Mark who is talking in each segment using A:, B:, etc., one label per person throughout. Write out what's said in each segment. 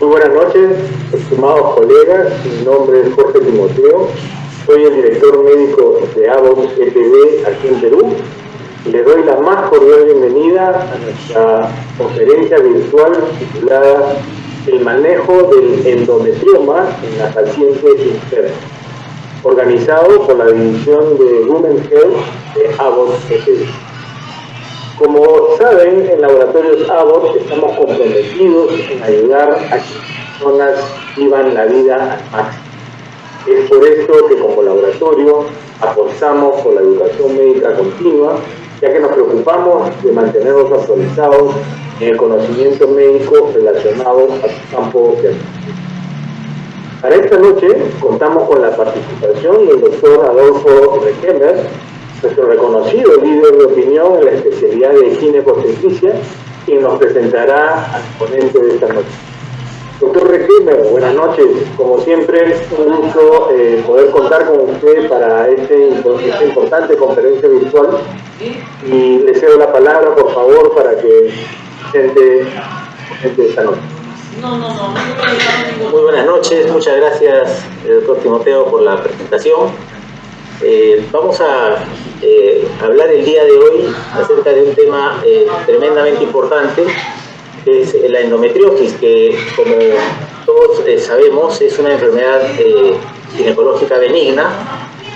A: Muy buenas noches, estimados colegas. Mi nombre es Jorge Timoteo. Soy el director médico de Abbott EPD aquí en Perú. Les doy la más cordial bienvenida a nuestra conferencia virtual titulada El manejo del endometrioma en la paciente enferma, organizado por la división de Women's Health de Abbott EPD. Como saben, en Laboratorios Abbott estamos comprometidos en ayudar a que las personas vivan la vida al máximo. Es por esto que como laboratorio apostamos por la educación médica continua, ya que nos preocupamos de mantenernos actualizados en el conocimiento médico relacionado a su campo de acción. Para esta noche contamos con la participación del doctor Adolfo Requemer, nuestro reconocido líder de opinión en la especialidad de ginecobstetricia, quien nos presentará al ponente de esta noche. Doctor Requemer, buenas noches. Como siempre, un gusto poder contar con usted para esta importante conferencia virtual. Y le cedo la palabra, por favor, para que presente esta noche.
B: Muy buenas noches, muchas gracias, doctor Timoteo, por la presentación. Vamos a hablar el día de hoy acerca de un tema tremendamente importante, que es la endometriosis, que como todos sabemos es una enfermedad ginecológica benigna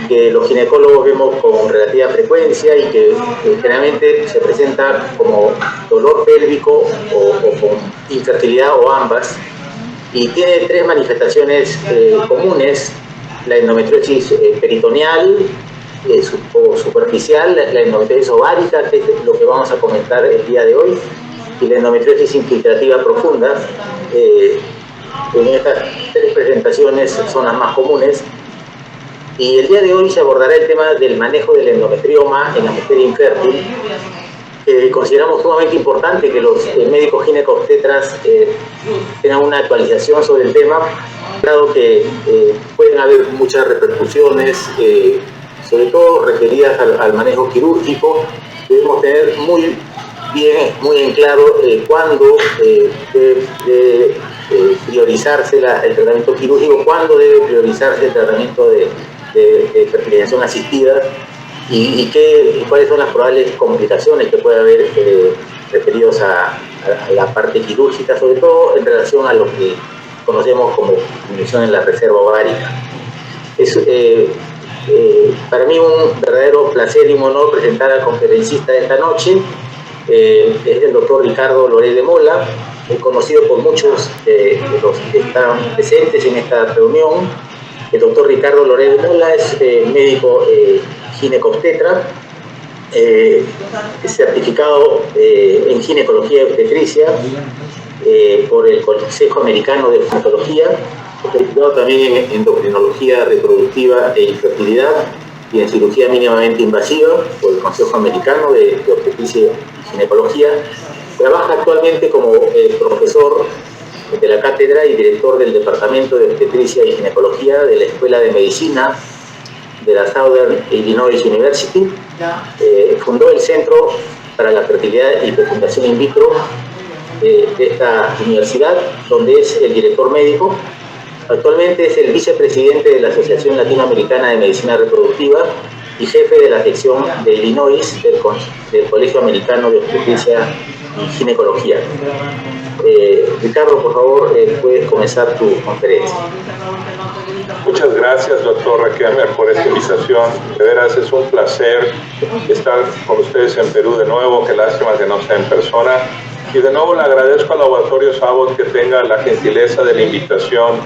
B: que los ginecólogos vemos con relativa frecuencia y que generalmente se presenta como dolor pélvico o con infertilidad o ambas, y tiene tres manifestaciones comunes: la endometriosis peritoneal o superficial, la endometriosis ovárica, que es lo que vamos a comentar el día de hoy, y la endometriosis infiltrativa profunda. En estas tres presentaciones son las más comunes, y el día de hoy se abordará el tema del manejo del endometrioma en la mujer infértil. Consideramos sumamente importante que los médicos ginecobstetras tengan una actualización sobre el tema, dado que pueden haber muchas repercusiones, sobre todo referidas al manejo quirúrgico. Debemos tener muy en claro cuándo debe priorizarse el tratamiento quirúrgico, cuándo debe priorizarse el tratamiento de fertilización asistida, y cuáles son las probables complicaciones que puede haber referidos a la parte quirúrgica, sobre todo en relación a lo que conocemos como disminución en la reserva ovárica. Es para mí un verdadero placer y un honor presentar al conferencista de esta noche. Es el doctor Ricardo Loret de Mola, conocido por muchos de los que están presentes en esta reunión. El doctor Ricardo Loret de Mola es médico ginecobstetra, es certificado en ginecología y obstetricia por el Consejo Americano de Ginecología, certificado también en endocrinología reproductiva e infertilidad y en cirugía mínimamente invasiva por el Consejo Americano de Obstetricia y Ginecología. Trabaja actualmente como profesor de la cátedra y director del Departamento de Obstetricia y Ginecología de la Escuela de Medicina de la Southern Illinois University. Fundó el Centro para la Fertilidad y Fecundación in vitro de esta universidad, donde es el director médico. Actualmente es el vicepresidente de la Asociación Latinoamericana de Medicina Reproductiva y jefe de la sección de Illinois del Colegio Americano de Obstetricia y Ginecología. Ricardo, por favor, puedes comenzar tu conferencia.
C: Muchas gracias, doctor Requemer, por esta invitación. De veras es un placer estar con ustedes en Perú de nuevo. Qué lástima que no sea en persona. Y de nuevo le agradezco a Laboratorios Abbott que tenga la gentileza de la invitación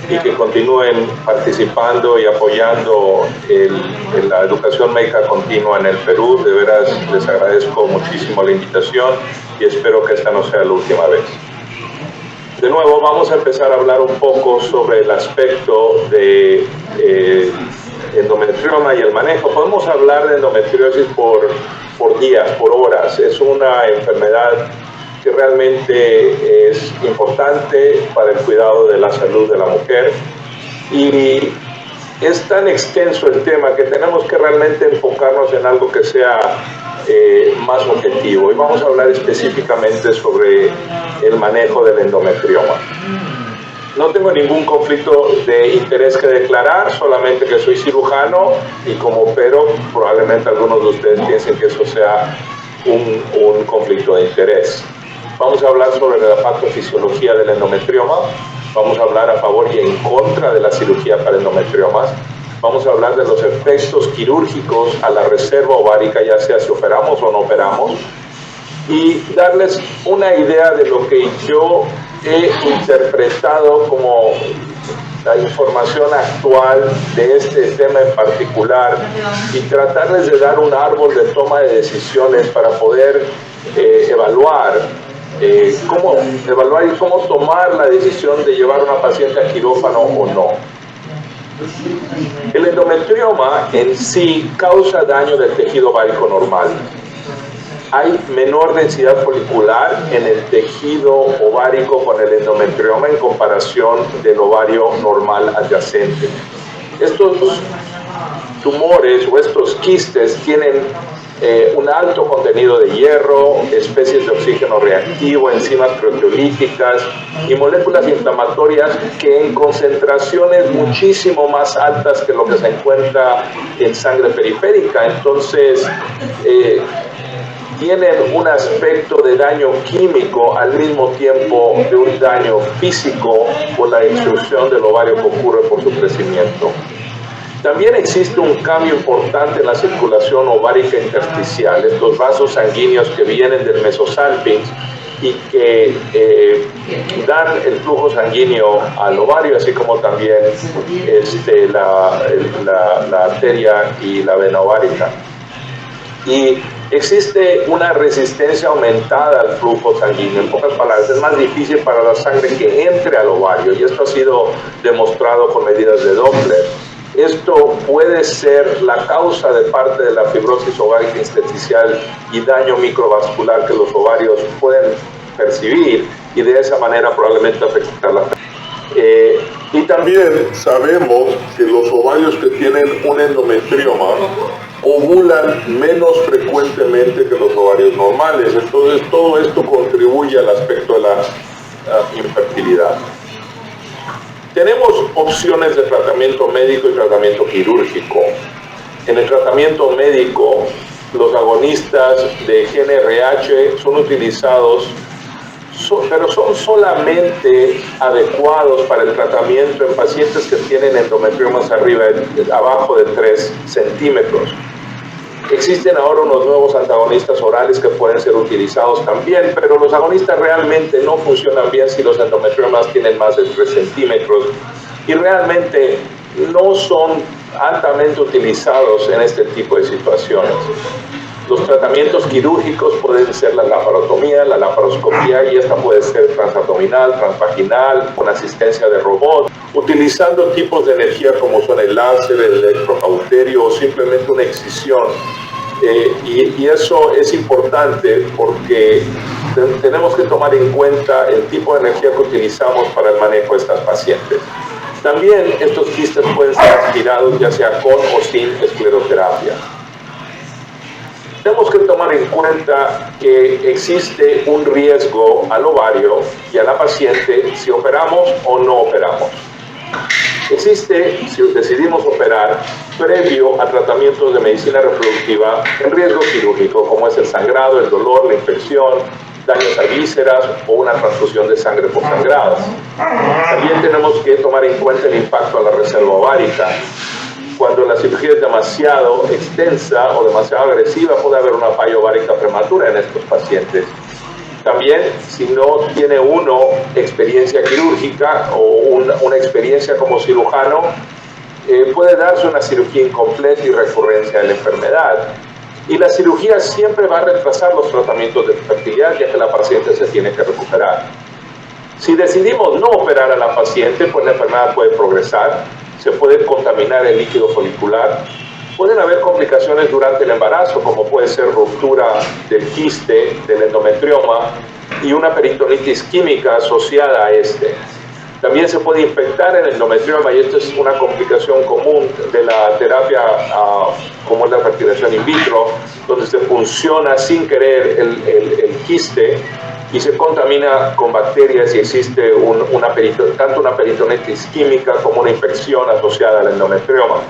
C: y que continúen participando y apoyando en la educación médica continua en el Perú. De veras les agradezco muchísimo la invitación y espero que esta no sea la última vez. De nuevo vamos a empezar a hablar un poco sobre el aspecto de endometrioma y el manejo. Podemos hablar de endometriosis por días, por horas. Es una enfermedad que realmente es importante para el cuidado de la salud de la mujer, y es tan extenso el tema que tenemos que realmente enfocarnos en algo que sea más objetivo, y vamos a hablar específicamente sobre el manejo del endometrioma. No tengo ningún conflicto de interés que declarar, solamente que soy cirujano y como opero, probablemente algunos de ustedes piensen que eso sea un conflicto de interés. Vamos a hablar sobre la patofisiología del endometrioma, vamos a hablar a favor y en contra de la cirugía para endometriomas, vamos a hablar de los efectos quirúrgicos a la reserva ovárica, ya sea si operamos o no operamos, y darles una idea de lo que yo he interpretado como la información actual de este tema en particular y tratarles de dar un árbol de toma de decisiones para poder evaluar y cómo tomar la decisión de llevar a una paciente a quirófano o no. El endometrioma en sí causa daño del tejido ovárico normal. Hay menor densidad folicular en el tejido ovárico con el endometrioma en comparación del ovario normal adyacente. Estos tumores o estos quistes tienen un alto contenido de hierro, especies de oxígeno reactivo, enzimas proteolíticas y moléculas inflamatorias que en concentraciones muchísimo más altas que lo que se encuentra en sangre periférica. Entonces, tienen un aspecto de daño químico al mismo tiempo de un daño físico por la destrucción del ovario que ocurre por su crecimiento. También existe un cambio importante en la circulación ovárica intersticial, estos vasos sanguíneos que vienen del mesosalpinx y que dan el flujo sanguíneo al ovario, así como también la arteria y la vena ovárica. Y existe una resistencia aumentada al flujo sanguíneo. En pocas palabras, es más difícil para la sangre que entre al ovario, y esto ha sido demostrado con medidas de Doppler. Esto puede ser la causa de parte de la fibrosis ovárica intersticial y daño microvascular que los ovarios pueden percibir, y de esa manera probablemente afectar la
D: y también sabemos que los ovarios que tienen un endometrioma ovulan menos frecuentemente que los ovarios normales. Entonces todo esto contribuye al aspecto de la infertilidad. Tenemos opciones de tratamiento médico y tratamiento quirúrgico. En el tratamiento médico, los agonistas de GnRH son utilizados, pero son solamente adecuados para el tratamiento en pacientes que tienen endometriomas abajo de 3 centímetros. Existen ahora unos nuevos antagonistas orales que pueden ser utilizados también, pero los agonistas realmente no funcionan bien si los endometriomas tienen más de 3 centímetros y realmente no son altamente utilizados en este tipo de situaciones. Los tratamientos quirúrgicos pueden ser la laparotomía, la laparoscopía, y esta puede ser transabdominal, transvaginal, con asistencia de robot, utilizando tipos de energía como son el láser, el electrocauterio o simplemente una excisión. Y eso es importante porque tenemos que tomar en cuenta el tipo de energía que utilizamos para el manejo de estas pacientes. También estos quistes pueden ser aspirados ya sea con o sin escleroterapia. Tenemos que tomar en cuenta que existe un riesgo al ovario y a la paciente si operamos o no operamos. Existe, si decidimos operar, previo a tratamientos de medicina reproductiva, en riesgo quirúrgico, como es el sangrado, el dolor, la infección, daños a vísceras o una transfusión de sangre por sangrados. También tenemos que tomar en cuenta el impacto a la reserva ovárica. Cuando la cirugía es demasiado extensa o demasiado agresiva, puede haber una falla ovárica prematura en estos pacientes. También, si no tiene uno experiencia quirúrgica o una experiencia como cirujano, puede darse una cirugía incompleta y recurrencia de la enfermedad. Y la cirugía siempre va a retrasar los tratamientos de fertilidad, ya que la paciente se tiene que recuperar. Si decidimos no operar a la paciente, pues la enfermedad puede progresar, se puede contaminar el líquido folicular, pueden haber complicaciones durante el embarazo, como puede ser ruptura del quiste, del endometrioma y una peritonitis química asociada a este. También se puede infectar el endometrioma, y esto es una complicación común de la terapia como es la fertilización in vitro, donde se funciona sin querer el quiste
C: y se contamina con bacterias y existe tanto una peritonitis química como una infección asociada al endometrioma.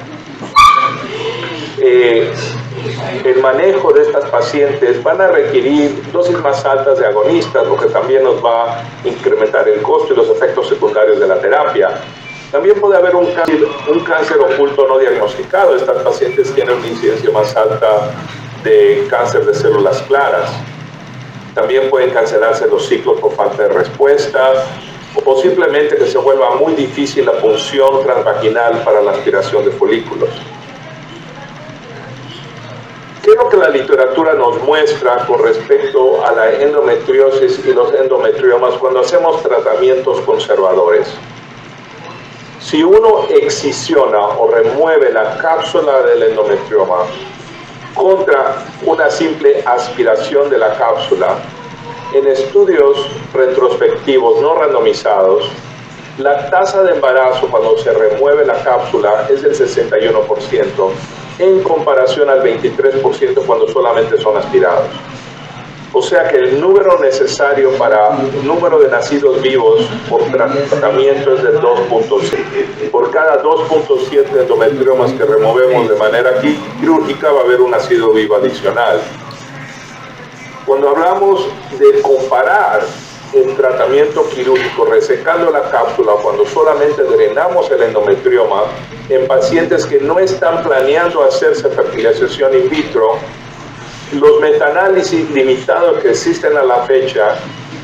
C: El manejo de estas pacientes van a requerir dosis más altas de agonistas, lo que también nos va a incrementar el costo y los efectos secundarios de la terapia. También puede haber un cáncer oculto no diagnosticado. Estas pacientes tienen una incidencia más alta de cáncer de células claras. También pueden cancelarse los ciclos por falta de respuesta o simplemente que se vuelva muy difícil la punción transvaginal para la aspiración de folículos. ¿Qué es lo que la literatura nos muestra con respecto a la endometriosis y los endometriomas cuando hacemos tratamientos conservadores? Si uno excisiona o remueve la cápsula del endometrioma contra una simple aspiración de la cápsula, en estudios retrospectivos no randomizados, la tasa de embarazo cuando se remueve la cápsula es del 61%, en comparación al 23% cuando solamente son aspirados. O sea que el número necesario para el número de nacidos vivos por tratamiento es del 2.7. Por cada 2.7 endometriomas que removemos de manera quirúrgica va a haber un nacido vivo adicional. Cuando hablamos de comparar el tratamiento quirúrgico resecando la cápsula cuando solamente drenamos el endometrioma en pacientes que no están planeando hacerse fertilización in vitro, los metaanálisis limitados que existen a la fecha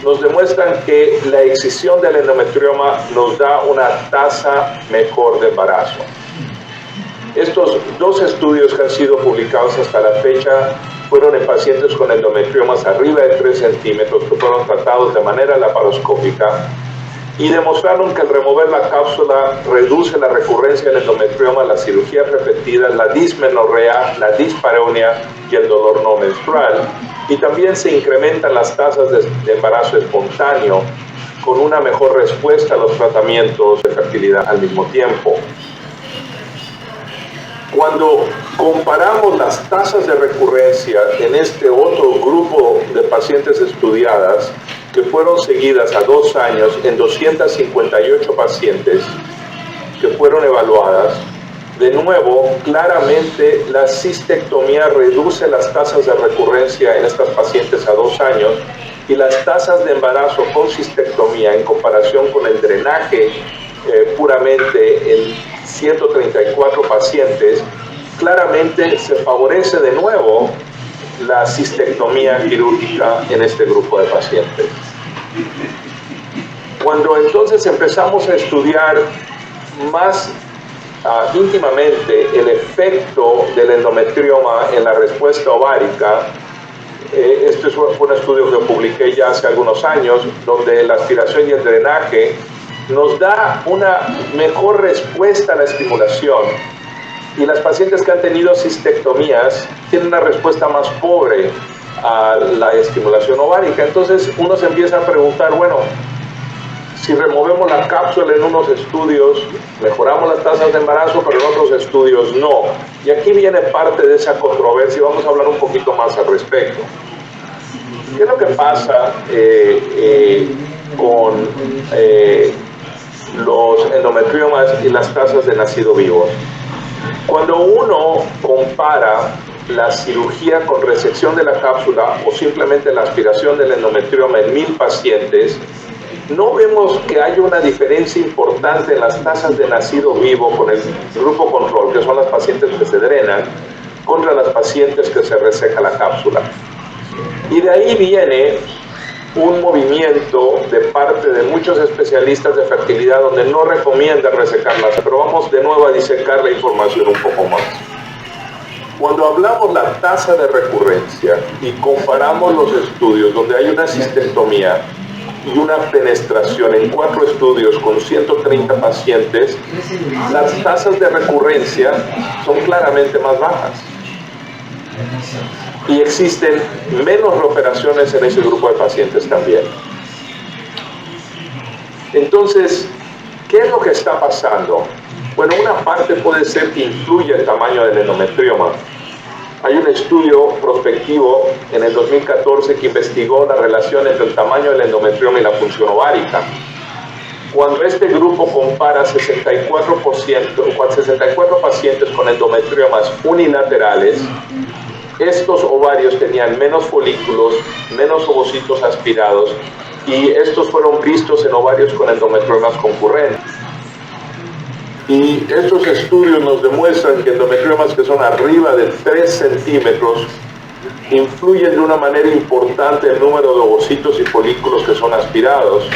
C: nos demuestran que la excisión del endometrioma nos da una tasa mejor de embarazo. Estos dos estudios que han sido publicados hasta la fecha fueron en pacientes con endometriomas arriba de 3 centímetros que fueron tratados de manera laparoscópica y demostraron que al remover la cápsula reduce la recurrencia del endometrioma, las cirugías repetidas, la dismenorrea, la dispareunia y el dolor no menstrual. Y también se incrementan las tasas de embarazo espontáneo con una mejor respuesta a los tratamientos de fertilidad al mismo tiempo. Cuando comparamos las tasas de recurrencia en este otro grupo de pacientes estudiadas, que fueron seguidas a 2 años en 258 pacientes que fueron evaluadas, de nuevo, claramente la cistectomía reduce las tasas de recurrencia en estas pacientes a 2 años y las tasas de embarazo con cistectomía en comparación con el drenaje puramente en 134 pacientes, claramente se favorece de nuevo la cistectomía quirúrgica en este grupo de pacientes. Cuando entonces empezamos a estudiar más íntimamente el efecto del endometrioma en la respuesta ovárica, este fue un estudio que publiqué ya hace algunos años, donde la aspiración y el drenaje nos da una mejor respuesta a la estimulación. Y las pacientes que han tenido cistectomías tienen una respuesta más pobre a la estimulación ovárica. Entonces uno se empieza a preguntar, bueno, si removemos la cápsula en unos estudios, mejoramos las tasas de embarazo, pero en otros estudios no. Y aquí viene parte de esa controversia y vamos a hablar un poquito más al respecto. ¿Qué es lo que pasa con los endometriomas y las tasas de nacido vivos? Cuando uno compara la cirugía con resección de la cápsula o simplemente la aspiración del endometrioma en 1000 pacientes, no vemos que haya una diferencia importante en las tasas de nacido vivo con el grupo control, que son las pacientes que se drenan, contra las pacientes que se reseca la cápsula. Y de ahí viene un movimiento de parte de muchos especialistas de fertilidad donde no recomiendan resecarlas, pero vamos de nuevo a disecar la información un poco más. Cuando hablamos la tasa de recurrencia y comparamos los estudios donde hay una cistectomía y una penetración en 4 estudios con 130 pacientes, las tasas de recurrencia son claramente más bajas. Y existen menos operaciones en ese grupo de pacientes también. Entonces, ¿qué es lo que está pasando? Bueno, una parte puede ser que influya el tamaño del endometrioma, Hay un estudio prospectivo en el 2014 que investigó la relación entre el tamaño del endometrioma y la función ovárica. Cuando este grupo compara 64 pacientes con endometriomas unilaterales, estos ovarios tenían menos folículos, menos ovocitos aspirados, y estos fueron vistos en ovarios con endometriomas concurrentes.
D: Y estos estudios nos demuestran que endometriomas que son arriba de 3 centímetros influyen de una manera importante el número de ovocitos y folículos que son aspirados.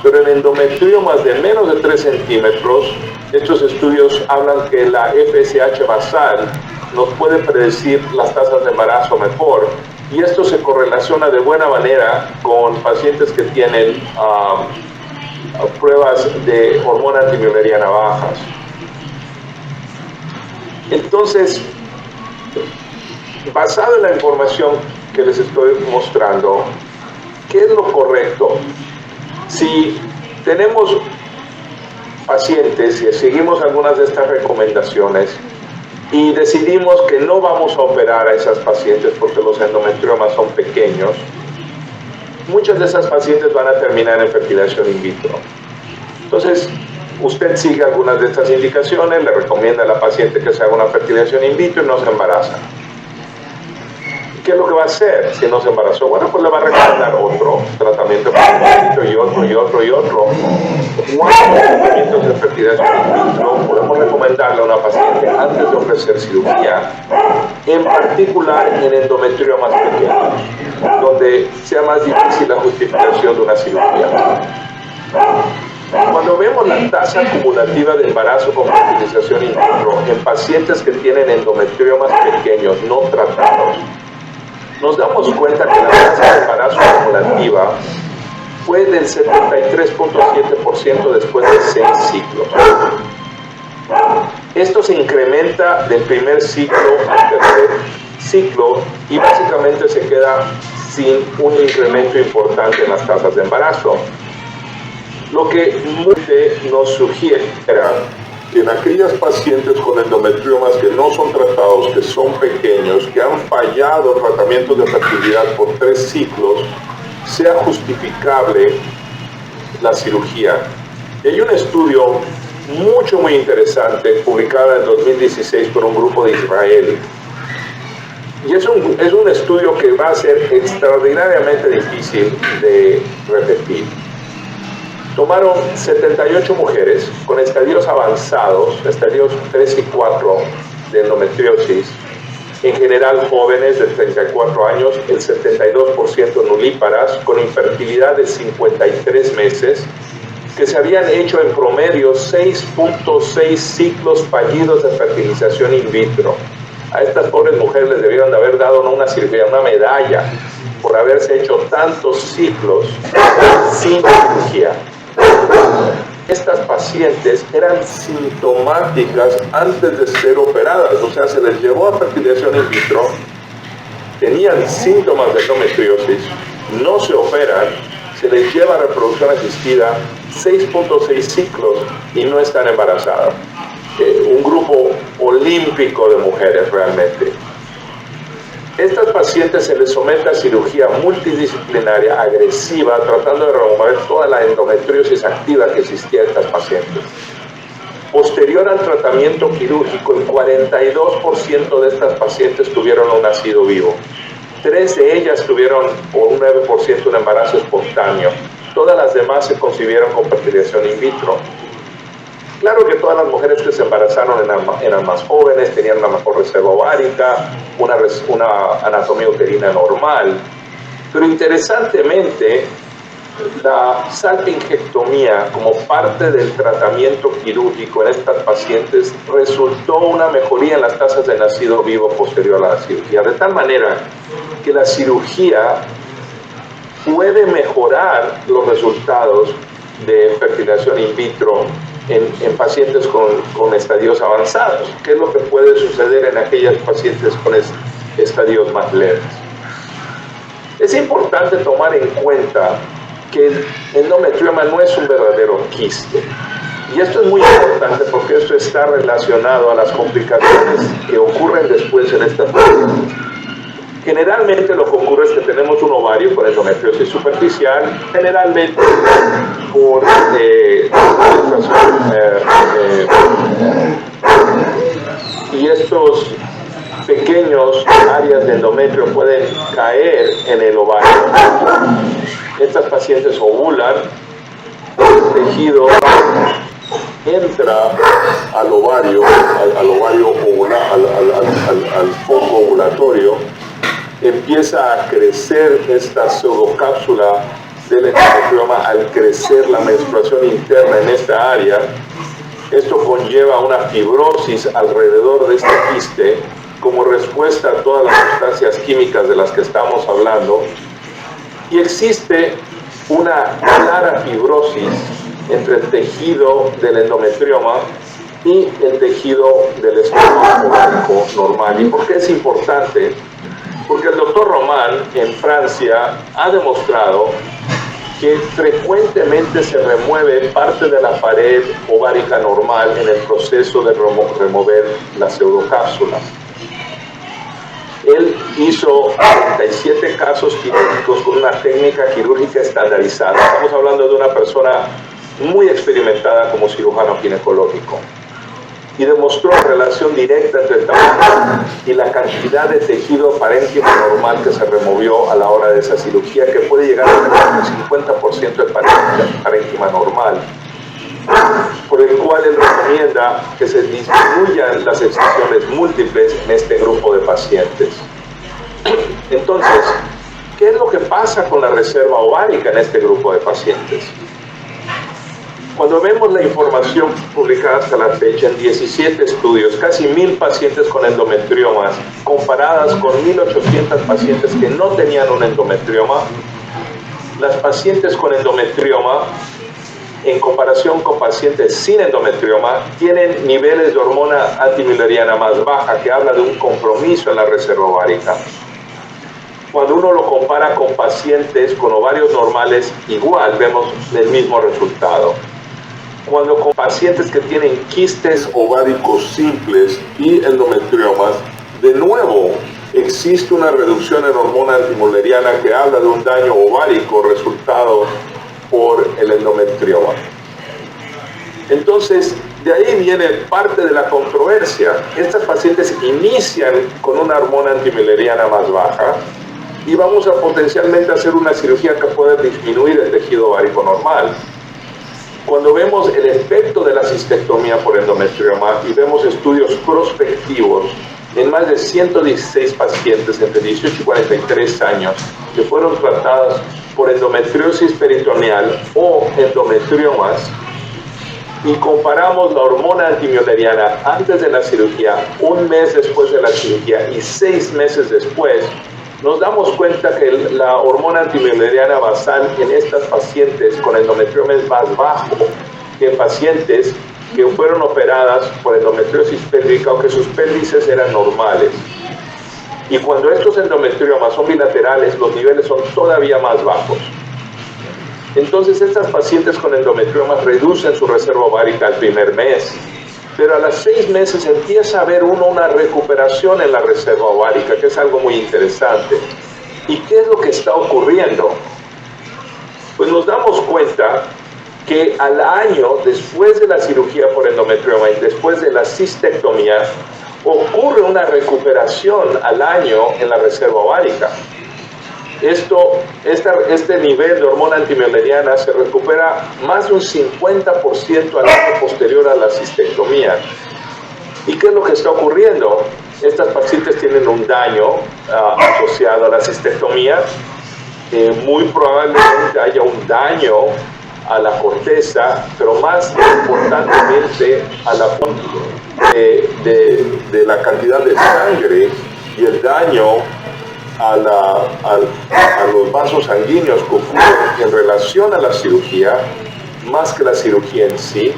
D: Pero en endometriomas de menos de 3 centímetros, estos estudios hablan que la FSH basal nos puede predecir las tasas de embarazo mejor, y esto se correlaciona de buena manera con pacientes que tienen pruebas de hormona antimülleriana bajas. Entonces, basado en la información que les estoy mostrando, ¿qué es lo correcto? Si tenemos pacientes y seguimos algunas de estas recomendaciones y decidimos que no vamos a operar a esas pacientes porque los endometriomas son pequeños, muchas de esas pacientes van a terminar en fertilización in vitro. Entonces, usted sigue algunas de estas indicaciones, le recomienda a la paciente que se haga una fertilización in vitro y no se embaraza. ¿Qué es lo que va a hacer si no se embarazó? Bueno, pues le va a recomendar otro tratamiento y otro y otro y otro. ¿Cuántos tratamientos de fertilización in vitro podemos recomendarle a una paciente antes de ofrecer cirugía? En particular en endometriomas pequeños, donde sea más difícil la justificación de una cirugía. Cuando vemos la tasa acumulativa de embarazo con fertilización in vitro en pacientes que tienen endometriomas pequeños no tratados, nos damos cuenta que la tasa de embarazo acumulativa fue del 73.7% después de 6 ciclos. Esto se incrementa del primer ciclo al tercer ciclo y básicamente se queda sin un incremento importante en las tasas de embarazo. Lo que nos sugiere que en aquellas pacientes con endometriomas que no son tratados, que son pequeños, que han fallado tratamientos de fertilidad por 3 ciclos, sea justificable la cirugía. Y hay un estudio muy interesante publicado en 2016 por un grupo de Israel. Y es un estudio que va a ser extraordinariamente difícil de repetir. Tomaron 78 mujeres con estadios avanzados, estadios 3 y 4 de endometriosis, en general jóvenes de 34 años, el 72% nulíparas, con infertilidad de 53 meses, que se habían hecho en promedio 6.6 ciclos fallidos de fertilización in vitro. A estas pobres mujeres les debieron de haber dado no una cirugía, una medalla, por haberse hecho tantos ciclos sin cirugía. Estas pacientes eran sintomáticas antes de ser operadas, o sea, se les llevó a fertilización in vitro, tenían síntomas de endometriosis, no se operan, se les lleva a reproducción asistida, 6.6 ciclos y no están embarazadas. Un grupo olímpico de mujeres realmente. Estas pacientes se les somete a cirugía multidisciplinaria agresiva, tratando de remover toda la endometriosis activa que existía en estas pacientes. Posterior al tratamiento quirúrgico, el 42% de estas pacientes tuvieron un nacido vivo. 3 de ellas tuvieron, por un 9%, un embarazo espontáneo. Todas las demás se concibieron con fertilización in vitro. Claro que todas las mujeres que se embarazaron eran más jóvenes, tenían una mejor reserva ovárica, una anatomía uterina normal, pero interesantemente la salpingectomía como parte del tratamiento quirúrgico en estas pacientes resultó una mejoría en las tasas de nacido vivo posterior a la cirugía, de tal manera que la cirugía puede mejorar los resultados de fertilización in vitro en pacientes con estadios avanzados, que es lo que puede suceder en aquellas pacientes con estadios más leves. Es importante tomar en cuenta que el endometrioma no es un verdadero quiste.
C: Y esto es muy importante porque esto está relacionado a las complicaciones que ocurren después en esta fase. Generalmente lo que ocurre es que tenemos un ovario con endometriosis superficial, generalmente por y estos pequeños áreas de endometrio pueden caer en el ovario. Estas pacientes ovulan, el tejido entra al ovario, al foco ovulatorio, empieza a crecer esta pseudocápsula del endometrioma. Al crecer la menstruación interna en esta área, esto conlleva una fibrosis alrededor de este quiste como respuesta a todas las sustancias químicas de las que estamos hablando, y existe una clara fibrosis entre el tejido del endometrioma y el tejido del estómago ovárico normal. ¿Y por qué es importante? Porque el doctor Román en Francia ha demostrado que frecuentemente se remueve parte de la pared ovárica normal en el proceso de remover la pseudocápsula. Él hizo 37 casos quirúrgicos con una técnica quirúrgica estandarizada. Estamos hablando de una persona muy experimentada como cirujano ginecológico. Y demostró relación directa entre el tamaño y la cantidad de tejido parénquima normal que se removió a la hora de esa cirugía, que puede llegar a tener un 50% de parénquima normal, por el cual él recomienda que se disminuyan las excisiones múltiples en este grupo de pacientes. Entonces, ¿qué es lo que pasa con la reserva ovárica en este grupo de pacientes? Cuando vemos la información publicada hasta la fecha en 17 estudios, casi 1.000 pacientes con endometriomas, comparadas con 1.800 pacientes que no tenían un endometrioma, las pacientes con endometrioma, en comparación con pacientes sin endometrioma, tienen niveles de hormona antimülleriana más baja, que habla de un compromiso en la reserva ovárica. Cuando uno lo compara con pacientes con ovarios normales, igual vemos el mismo resultado. Cuando con pacientes que tienen quistes
D: ováricos simples y endometriomas, de nuevo existe una reducción en hormona antimülleriana que habla de un daño ovárico resultado por el endometrioma. Entonces, de ahí viene parte de la controversia. Estas pacientes inician con una hormona antimülleriana más baja y vamos a potencialmente hacer una cirugía que pueda disminuir el tejido ovárico normal. Cuando vemos el efecto de la cistectomía por endometrioma y vemos estudios prospectivos en más de 116 pacientes entre 18 y 43 años que fueron tratadas por endometriosis peritoneal o endometriomas, y comparamos la hormona antimülleriana antes de la cirugía, un mes después de la cirugía y 6 meses después, nos damos cuenta que la hormona antimülleriana basal en estas pacientes con endometrioma es más bajo que en pacientes que fueron operadas por endometriosis pélvica o que sus pelvises eran normales. Y cuando estos endometriomas son bilaterales, los niveles son todavía más bajos. Entonces, estas pacientes con endometriomas reducen su reserva ovárica al primer mes, pero a los 6 meses empieza a haber una recuperación en la reserva ovárica, que es algo muy interesante. ¿Y qué es lo que está ocurriendo? Pues nos damos cuenta que al año, después de la cirugía por endometrioma y después de la cistectomía, ocurre una recuperación al año en la reserva ovárica. Este nivel de hormona antimülleriana se recupera más de un 50% al año posterior a la cistectomía. ¿Y qué es lo que está ocurriendo? Estas pacientes tienen un daño asociado a la cistectomía. Muy probablemente haya un daño a la corteza, pero más importantemente a la de la cantidad de sangre y el daño a los vasos sanguíneos que ocurren en relación a la cirugía, más que la cirugía en sí,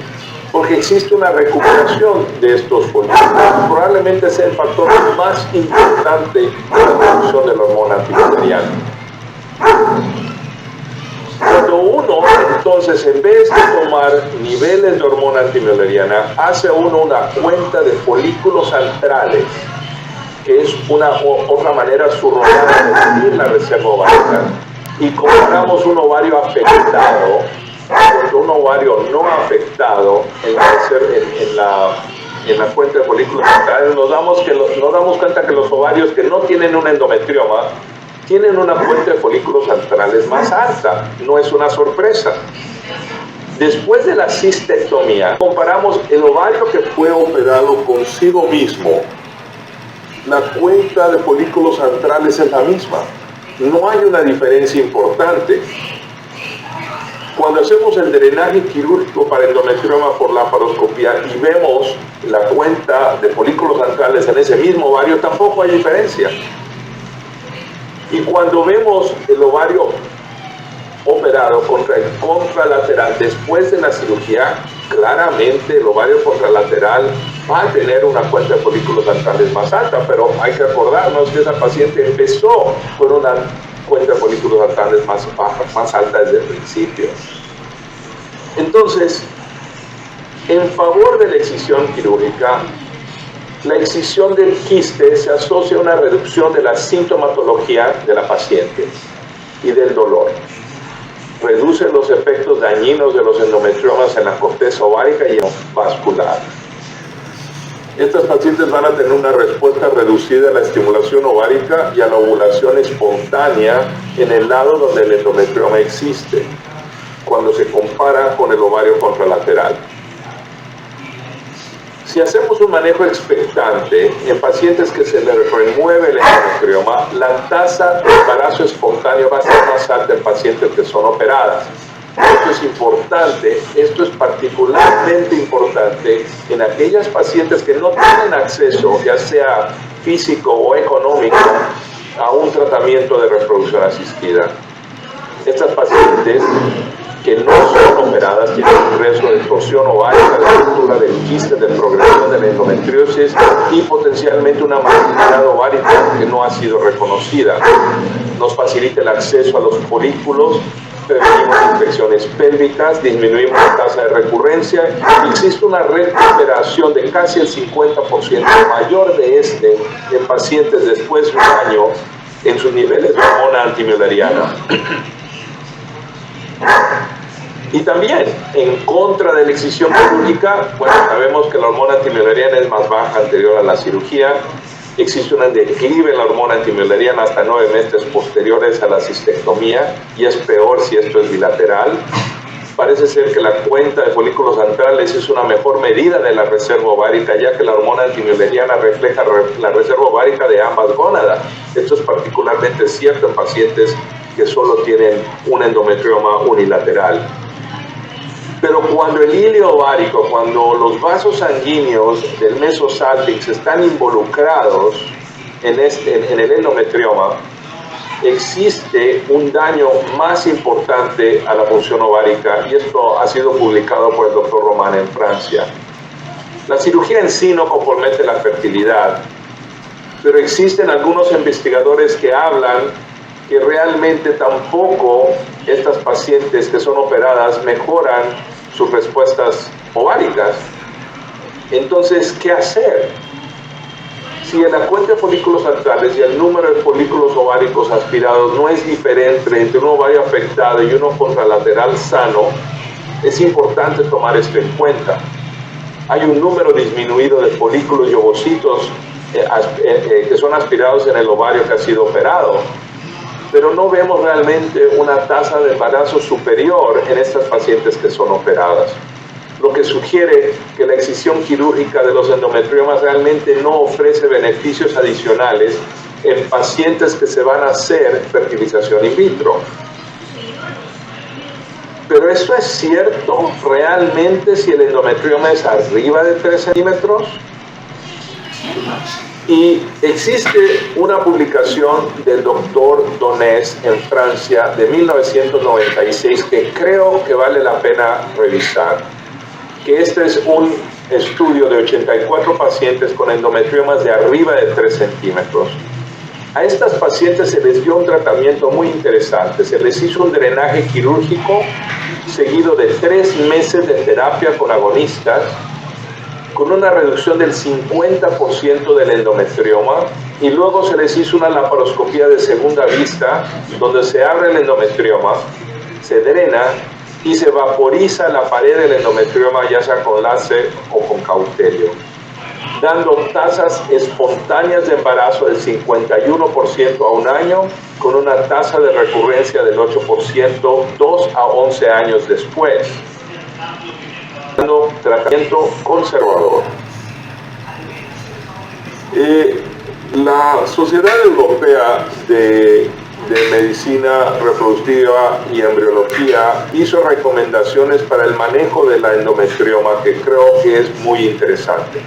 D: porque existe una recuperación de estos folículos. Probablemente sea el factor más importante de la reducción de la hormona antimülleriana. Cuando uno
C: entonces, en vez de tomar niveles de hormona antimülleriana, hace uno una cuenta de folículos antrales, que es otra manera subrogada de medir la reserva ovárica, y comparamos un ovario afectado con un ovario no afectado en la cuenta de folículos antrales, nos damos cuenta que los ovarios que no tienen un endometrioma tienen una cuenta de folículos antrales más alta. No es una sorpresa. Después de la cistectomía, comparamos el ovario que fue operado consigo mismo. La cuenta de folículos antrales es la misma. No hay una diferencia importante. Cuando hacemos el drenaje quirúrgico para endometrioma por laparoscopía y vemos la cuenta de folículos antrales en ese mismo ovario, tampoco hay diferencia. Y cuando vemos el ovario operado contra el contralateral después de la cirugía, claramente el ovario contralateral va a tener una cuenta de folículos antrales más alta, pero hay que acordarnos que esa paciente empezó con una cuenta de folículos antrales más alta desde el principio. Entonces, en favor de la excisión quirúrgica, la excisión del quiste se asocia a una reducción de la sintomatología de la paciente y del dolor. Reduce los efectos dañinos de los endometriomas en la corteza ovárica y vascular. Estas pacientes van a tener una respuesta reducida a la estimulación ovárica y a la ovulación espontánea en el lado donde el endometrioma existe, cuando se compara con el ovario contralateral. Si hacemos un manejo expectante en pacientes que se les remueve el endometrioma, la tasa de embarazo espontáneo va a ser más alta en pacientes que son operadas. Esto es importante, esto es particularmente importante en aquellas pacientes que no tienen acceso, ya sea físico o económico, a un tratamiento de reproducción asistida. Estas pacientes que no son operadas tienen un riesgo de torsión ovárica, de ruptura del quiste, de progresión de la endometriosis y potencialmente una malignidad ovárica que no ha sido reconocida. Nos facilita el acceso a los folículos, prevenimos infecciones pélvicas, disminuimos la tasa de recurrencia y existe una recuperación de casi el 50% mayor en pacientes después de un año en sus niveles de hormona antimülleriana. Y también, en contra de la excisión quirúrgica, bueno, sabemos que la hormona antimülleriana es más baja anterior a la cirugía. Existe un declive en la hormona antimülleriana hasta 9 meses posteriores a la cistectomía, y es peor si esto es bilateral. Parece ser que la cuenta de folículos antrales es una mejor medida de la reserva ovárica, ya que la hormona antimülleriana refleja la reserva ovárica de ambas gónadas. Esto es particularmente cierto en pacientes que solo tienen un endometrioma unilateral. Pero cuando el hilio ovárico, cuando los vasos sanguíneos del mesosalpinx están involucrados en el endometrioma, existe un daño más importante a la función ovárica, y esto ha sido publicado por el doctor Román en Francia. La cirugía en sí no compromete la fertilidad, pero existen algunos investigadores que hablan que realmente tampoco estas pacientes que son operadas mejoran sus respuestas ováricas. Entonces, ¿qué hacer? Si en la cuenta de folículos antrales y el número de folículos ováricos aspirados no es diferente entre un ovario afectado y uno contralateral sano, es importante tomar esto en cuenta. Hay un número disminuido de folículos y ovocitos que son aspirados en el ovario que ha sido operado, pero no vemos realmente una tasa de embarazo superior en estas pacientes que son operadas, lo que sugiere que la excisión quirúrgica de los endometriomas realmente no ofrece beneficios adicionales en pacientes que se van a hacer fertilización in vitro. Pero ¿esto es cierto realmente si el endometrioma es arriba de 3 centímetros? Y existe una publicación del doctor Donés en Francia de 1996 que creo que vale la pena revisar, que este es un estudio de 84 pacientes con endometriomas de arriba de 3 centímetros. A estas pacientes se les dio un tratamiento muy interesante. Se les hizo un drenaje quirúrgico seguido de 3 meses de terapia con agonistas, con una reducción del 50% del endometrioma, y luego se les hizo una laparoscopía de segunda vista, donde se abre el endometrioma, se drena y se vaporiza la pared del endometrioma, ya sea con láser o con cauterio, dando tasas espontáneas de embarazo del 51% a un año, con una tasa de recurrencia del 8% 2 a 11 años después. Dando tratamiento conservador. La Sociedad Europea de Medicina Reproductiva y Embriología hizo recomendaciones para el manejo de la endometrioma que creo que es muy interesante.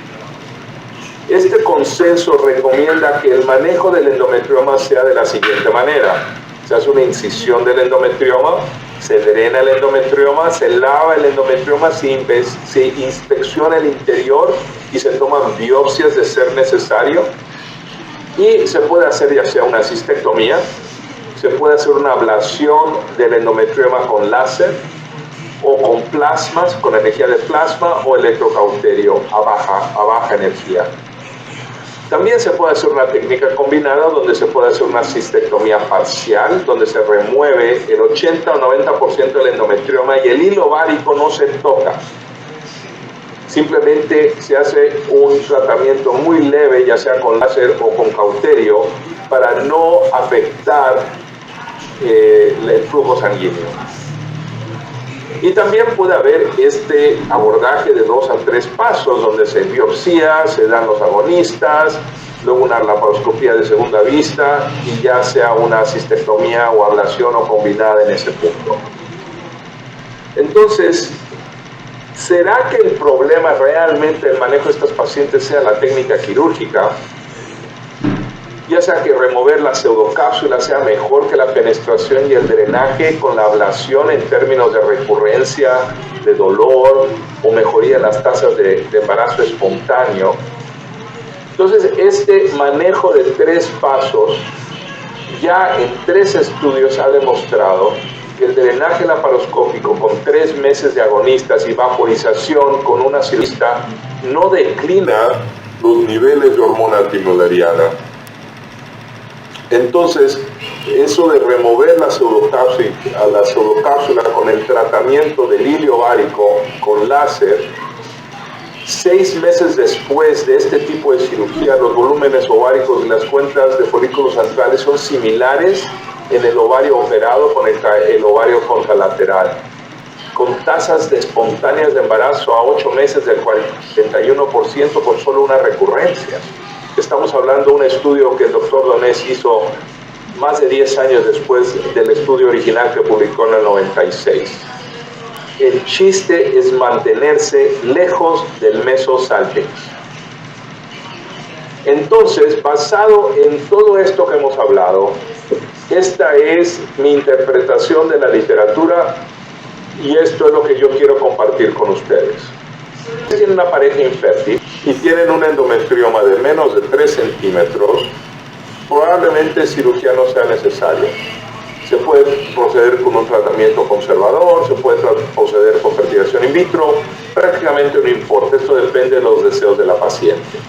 C: Este consenso recomienda que el manejo del endometrioma sea de la siguiente manera. Se hace una incisión del endometrioma, se drena el endometrioma, se lava el endometrioma, se inspecciona el interior y se toman biopsias de ser necesario. Y se puede hacer ya sea una cistectomía, se puede hacer una ablación del endometrioma con láser o con plasmas, con energía de plasma o electrocauterio a baja energía. También se puede hacer una técnica combinada donde se puede hacer una cistectomía parcial, donde se remueve el 80 o 90% del endometrioma y el hilo ovárico no se toca. Simplemente se hace un tratamiento muy leve, ya sea con láser o con cauterio, para no afectar el flujo sanguíneo. Y también puede haber este abordaje de 2 a 3 pasos, donde se biopsia, se dan los agonistas, luego una laparoscopía de segunda vista y ya sea una cistectomía o ablación o combinada en ese punto. Entonces, ¿será que el problema realmente del manejo de estas pacientes sea la técnica quirúrgica? Ya sea que remover la pseudocápsula sea mejor que la penetración y el drenaje con la ablación en términos de recurrencia, de dolor o mejoría en las tasas de embarazo espontáneo. Entonces, este manejo de 3 pasos ya en 3 estudios ha demostrado que el drenaje laparoscópico con 3 meses de agonistas y vaporización con una cirugía no declina
D: los niveles de hormona timolariana. Entonces, eso de remover la pseudocápsula con el tratamiento del hilo ovárico con láser, 6 meses después de este tipo de cirugía, los volúmenes ováricos y las cuentas de folículos antrales son similares en el ovario operado con el ovario contralateral, con tasas espontáneas de embarazo a 8 meses del 41% por solo una recurrencia. Estamos hablando de un estudio que el doctor Donés hizo más de 10 años después del estudio original que publicó en el 96. El chiste es mantenerse lejos del mesosalpinx. Entonces, basado en todo esto que hemos hablado, esta es mi interpretación de la literatura y esto es lo que yo quiero compartir con ustedes. Si tienen una pareja infértil y tienen un endometrioma de menos de 3 centímetros, probablemente cirugía no sea necesaria. Se puede proceder con un tratamiento conservador, se puede proceder con fertilización in vitro, prácticamente no importa, esto depende de los deseos de la paciente.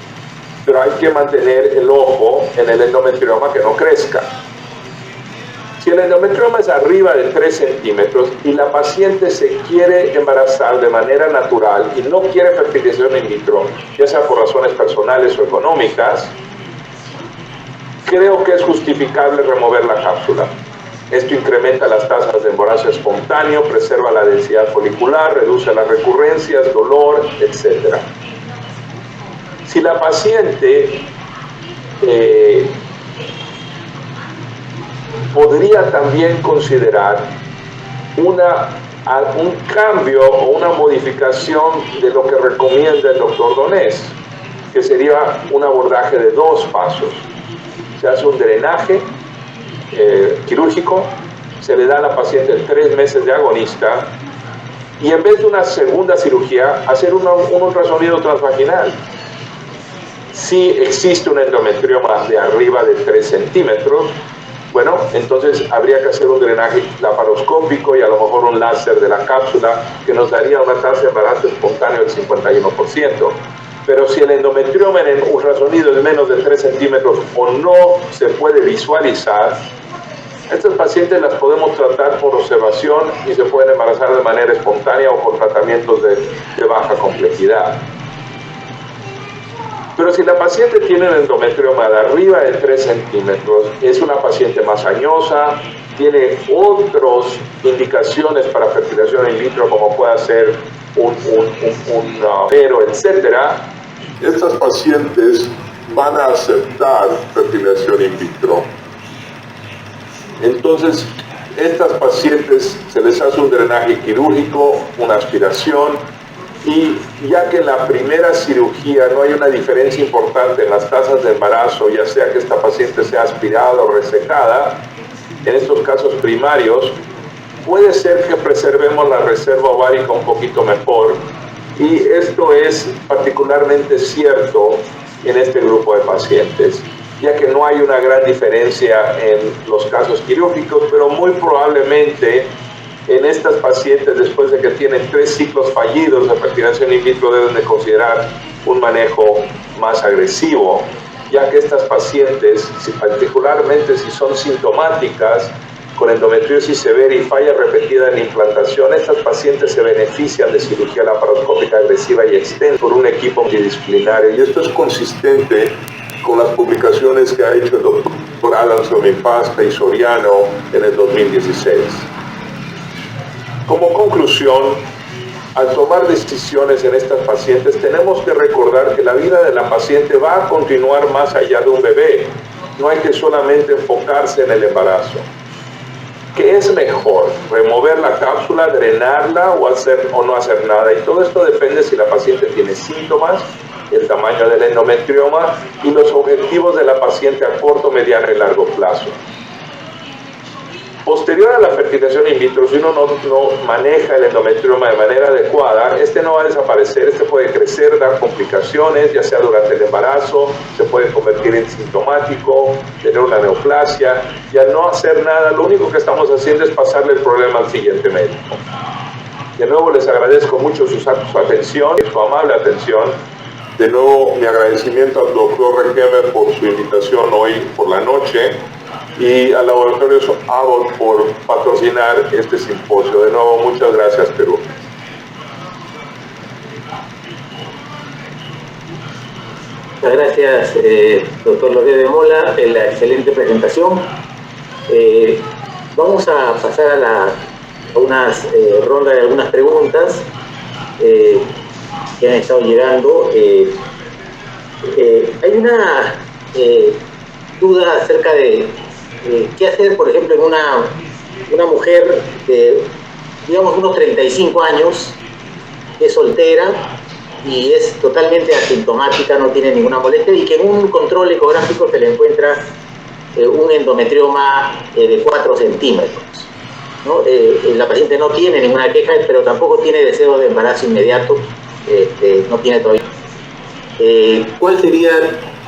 D: Pero hay que mantener el ojo en el endometrioma que no crezca. Si el endometrioma es arriba de 3 centímetros y la paciente se quiere embarazar de manera natural y no quiere fertilización in vitro, ya sea por razones personales o económicas, creo que es justificable remover la cápsula. Esto incrementa las tasas de embarazo espontáneo, preserva la densidad folicular, reduce las recurrencias, dolor, etc. Si la paciente podría también considerar un cambio o una modificación de lo que recomienda el doctor Donés, que sería un abordaje de 2 pasos. Se hace un drenaje quirúrgico, se le da a la paciente 3 meses de agonista y en vez de una segunda cirugía, hacer un ultrasonido transvaginal.
C: Si existe un endometrioma de arriba de 3 centímetros, bueno, entonces habría que hacer un drenaje laparoscópico y a lo mejor un láser de la cápsula que nos daría una tasa de embarazo espontáneo del 51%. Pero si el endometrioma en el ultrasonido es menos de 3 centímetros o no se puede visualizar, estas pacientes las podemos tratar por observación y se pueden embarazar de manera espontánea o con tratamientos de baja complejidad. Pero si la paciente tiene un endometrioma de arriba de 3 centímetros, es una paciente más añosa, tiene otras indicaciones para fertilización in vitro, como puede ser un pero, etcétera,
D: estas pacientes van a aceptar fertilización in vitro. Entonces, estas pacientes se les hace un drenaje quirúrgico, una aspiración, y ya que en la primera cirugía no hay una diferencia importante en las tasas de embarazo, ya sea que esta paciente sea aspirada o resecada, en estos casos primarios, puede ser que preservemos la reserva ovárica un poquito mejor, y esto es particularmente cierto en este grupo de pacientes, ya que no hay una gran diferencia en los casos quirúrgicos, pero muy probablemente en estas pacientes, después de que tienen 3 ciclos fallidos de fertilización in vitro, deben de considerar un manejo más agresivo, ya que estas pacientes, particularmente si son sintomáticas, con endometriosis severa y falla repetida en la implantación, estas pacientes se benefician de cirugía laparoscópica agresiva y extensa por un equipo multidisciplinario. Y esto es consistente con las publicaciones que ha hecho el doctor Adamson, Impasta y Soriano en el 2016. Como conclusión, al tomar decisiones en estas pacientes, tenemos que recordar que la vida de la paciente va a continuar más allá de un bebé. No hay que solamente enfocarse en el embarazo. ¿Qué es mejor? ¿Remover la cápsula, drenarla o no hacer nada? Y todo esto depende si la paciente tiene síntomas, el tamaño del endometrioma y los objetivos de la paciente a corto, mediano y largo plazo. Posterior a la fertilización in vitro, si uno no maneja el endometrioma de manera adecuada, este no va a desaparecer, este puede crecer, dar complicaciones, ya sea durante el embarazo, se puede convertir en sintomático, tener una neoplasia, y al no hacer nada, lo único que estamos haciendo es pasarle el problema al siguiente médico. De nuevo les agradezco mucho su atención, su amable atención. De nuevo mi agradecimiento al doctor Requemer por su invitación hoy por la noche, y al laboratorio Abbott por patrocinar este simposio. De nuevo, muchas gracias, Perú.
B: Muchas gracias, doctor Lorea de Mola, en la excelente presentación. Vamos a pasar a unas ronda de algunas preguntas que han estado llegando. Hay una duda acerca de qué hacer, por ejemplo, en una mujer de, digamos, unos 35 años, que es soltera y es totalmente asintomática, no tiene ninguna molestia, y que en un control ecográfico se le encuentra un endometrioma de 4 centímetros. ¿No? La paciente no tiene ninguna queja, pero tampoco tiene deseo de embarazo inmediato, no tiene todavía. ¿Cuál sería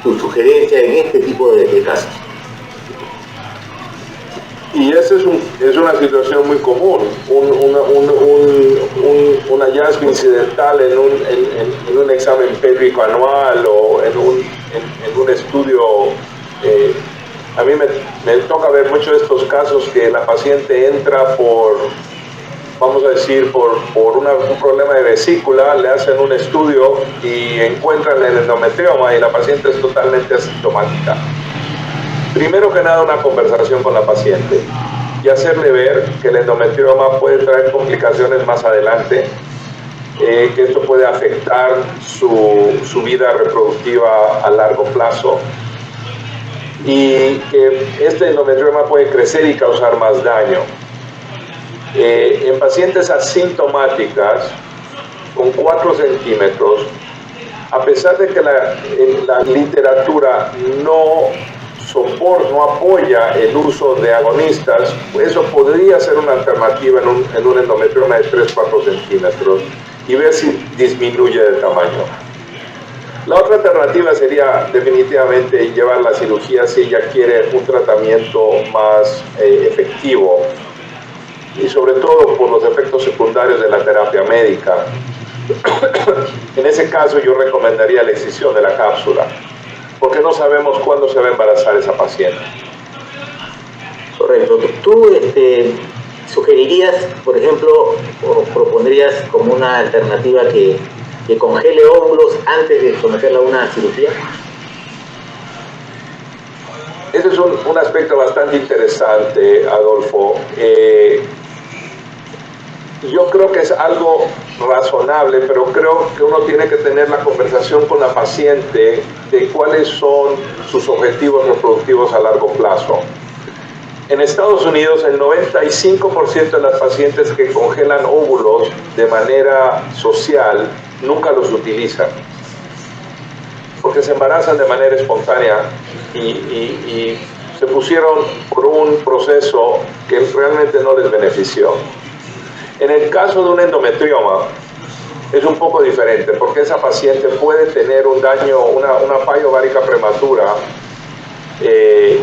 B: tu sugerencia en este tipo de casos?
C: Y esa es una situación muy común, un hallazgo incidental en un examen pélvico anual o en un estudio. A mí me toca ver muchos de estos casos que la paciente entra por, vamos a decir, por un problema de vesícula, le hacen un estudio y encuentran el endometrioma y la paciente es totalmente asintomática. Primero que nada, una conversación con la paciente y hacerle ver que el endometrioma puede traer complicaciones más adelante, que esto puede afectar su vida reproductiva a largo plazo y que este endometrioma puede crecer y causar más daño. En pacientes asintomáticas con 4 centímetros, a pesar de que la literatura no apoya el uso de agonistas, eso podría ser una alternativa en un endometrioma de 3-4 centímetros y ver si disminuye de tamaño. La otra alternativa sería definitivamente llevar la cirugía si ella quiere un tratamiento más efectivo, y sobre todo por los efectos secundarios de la terapia médica. En ese caso yo recomendaría la excisión de la cápsula, porque no sabemos cuándo se va a embarazar esa paciente.
B: Correcto. ¿Tú sugerirías, por ejemplo, o propondrías como una alternativa que congele óvulos antes de someterla a una cirugía?
C: Ese es un aspecto bastante interesante, Adolfo. Yo creo que es algo razonable, pero creo que uno tiene que tener la conversación con la paciente de cuáles son sus objetivos reproductivos a largo plazo. En Estados Unidos, el 95% de las pacientes que congelan óvulos de manera social nunca los utilizan, porque se embarazan de manera espontánea y se pusieron por un proceso que realmente no les benefició. En el caso de un endometrioma es un poco diferente, porque esa paciente puede tener un daño, una falla ovárica prematura que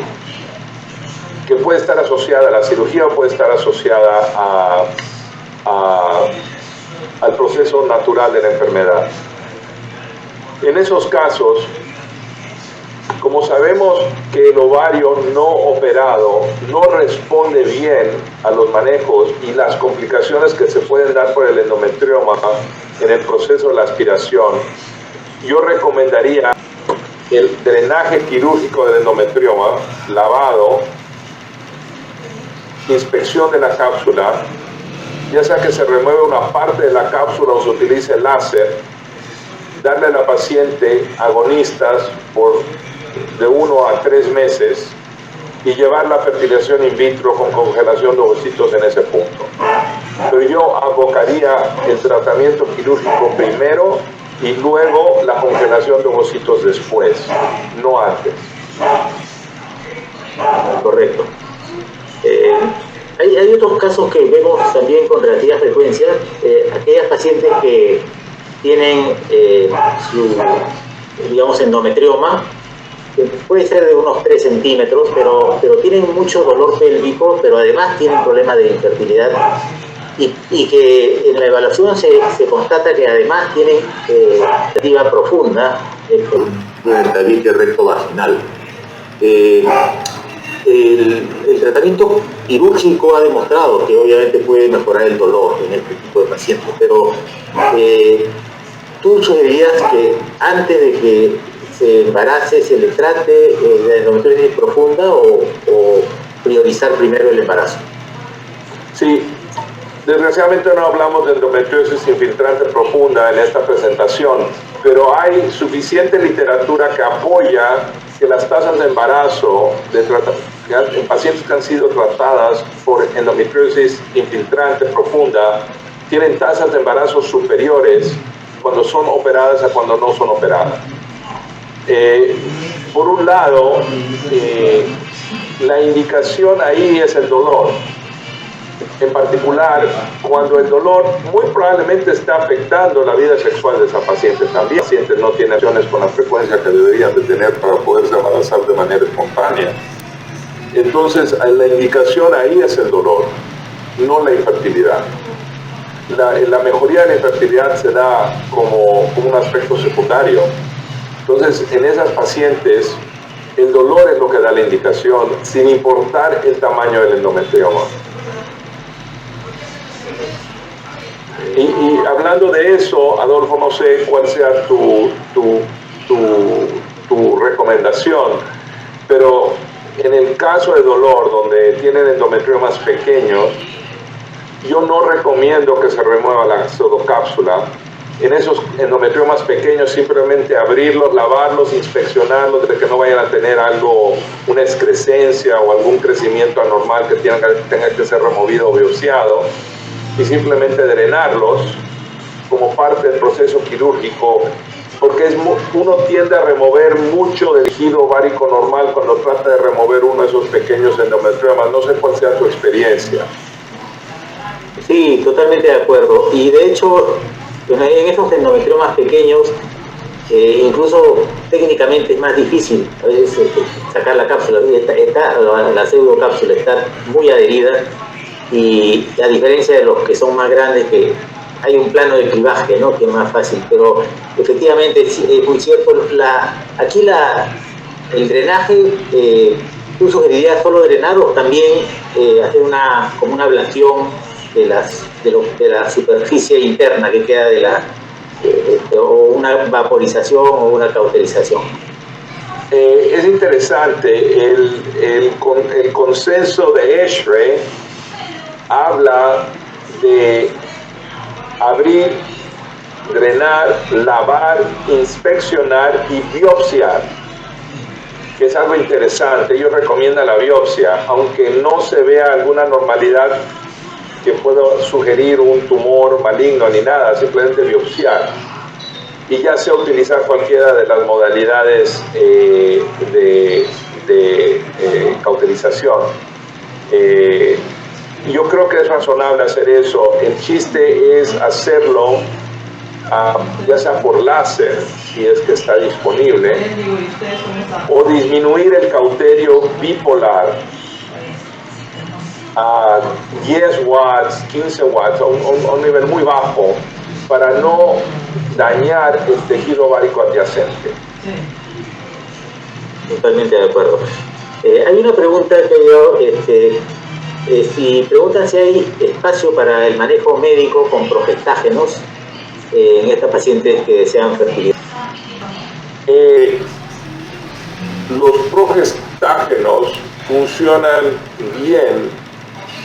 C: puede estar asociada a la cirugía o puede estar asociada al proceso natural de la enfermedad. En esos casos, como sabemos que el ovario no operado no responde bien a los manejos y las complicaciones que se pueden dar por el endometrioma en el proceso de la aspiración, yo recomendaría el drenaje quirúrgico del endometrioma, lavado, inspección de la cápsula, ya sea que se remueve una parte de la cápsula o se utilice láser, darle a la paciente agonistas de 1 a 3 meses y llevar la fertilización in vitro con congelación de ovocitos en ese punto. Pero yo abocaría el tratamiento quirúrgico primero y luego la congelación de ovocitos después, no antes.
B: Correcto. Hay otros casos que vemos también con relativa frecuencia, aquellas pacientes que tienen su, digamos, endometrioma, que puede ser de unos 3 centímetros, pero tienen mucho dolor pélvico, pero además tienen problemas de infertilidad, y que en la evaluación se constata que además tienen fertilidad profunda,
E: ventaditis rectovaginal. El tratamiento quirúrgico ha demostrado que obviamente puede mejorar el dolor en este tipo de pacientes, pero ¿tú sugerirías que antes de que se embarace se le trate de endometriosis profunda o priorizar primero el embarazo?
C: Sí, desgraciadamente no hablamos de endometriosis infiltrante profunda en esta presentación, pero hay suficiente literatura que apoya que las tasas de embarazo en pacientes que han sido tratadas por endometriosis infiltrante profunda tienen tasas de embarazo superiores cuando son operadas a cuando no son operadas. Por un lado, la indicación ahí es el dolor. En particular, cuando el dolor muy probablemente está afectando la vida sexual de esa paciente también. La paciente no tiene acciones con la frecuencia que deberían de tener para poderse embarazar de manera espontánea. Entonces, la indicación ahí es el dolor, no la infertilidad. La mejoría de la infertilidad se da como un aspecto secundario. Entonces, en esas pacientes, el dolor es lo que da la indicación, sin importar el tamaño del endometrioma. Y hablando de eso, Adolfo, no sé cuál sea tu recomendación, pero en el caso de dolor, donde tienen endometriomas pequeños, yo no recomiendo que se remueva la pseudocápsula. En esos endometriomas pequeños, simplemente abrirlos, lavarlos, inspeccionarlos, de que no vayan a tener una excrescencia o algún crecimiento anormal que tenga que ser removido o biopsiado, y simplemente drenarlos como parte del proceso quirúrgico, porque uno tiende a remover mucho del tejido ovárico normal cuando trata de remover uno de esos pequeños endometriomas. No sé cuál sea tu experiencia.
B: Sí, totalmente de acuerdo. Y de hecho, en esos endometriomas pequeños, Incluso técnicamente es más difícil a veces sacar la cápsula. La pseudocápsula está muy adherida, y a diferencia de los que son más grandes, que hay un plano de clivaje, ¿no?, que es más fácil. Pero efectivamente es muy cierto. Aquí el drenaje, ¿tú sugerirías solo drenar o también hacer como una ablación de la superficie interna que queda o una vaporización o una cauterización?
C: Es interesante, el consenso de ESHRE habla de abrir, drenar, lavar, inspeccionar y biopsiar, que es algo interesante. Ellos recomiendan la biopsia, aunque no se vea alguna normalidad que pueda sugerir un tumor maligno ni nada, simplemente biopsiar. Y ya sea utilizar cualquiera de las modalidades de cauterización. Yo creo que es razonable hacer eso. El chiste es hacerlo ya sea por láser, si es que está disponible, o disminuir el cauterio bipolar a 10 watts, 15 watts, a un nivel muy bajo, para no dañar el tejido ovárico adyacente.
B: Totalmente de acuerdo. Hay una pregunta que si preguntan si hay espacio para el manejo médico con progestágenos en estas pacientes que desean fertilidad.
D: Los progestágenos funcionan bien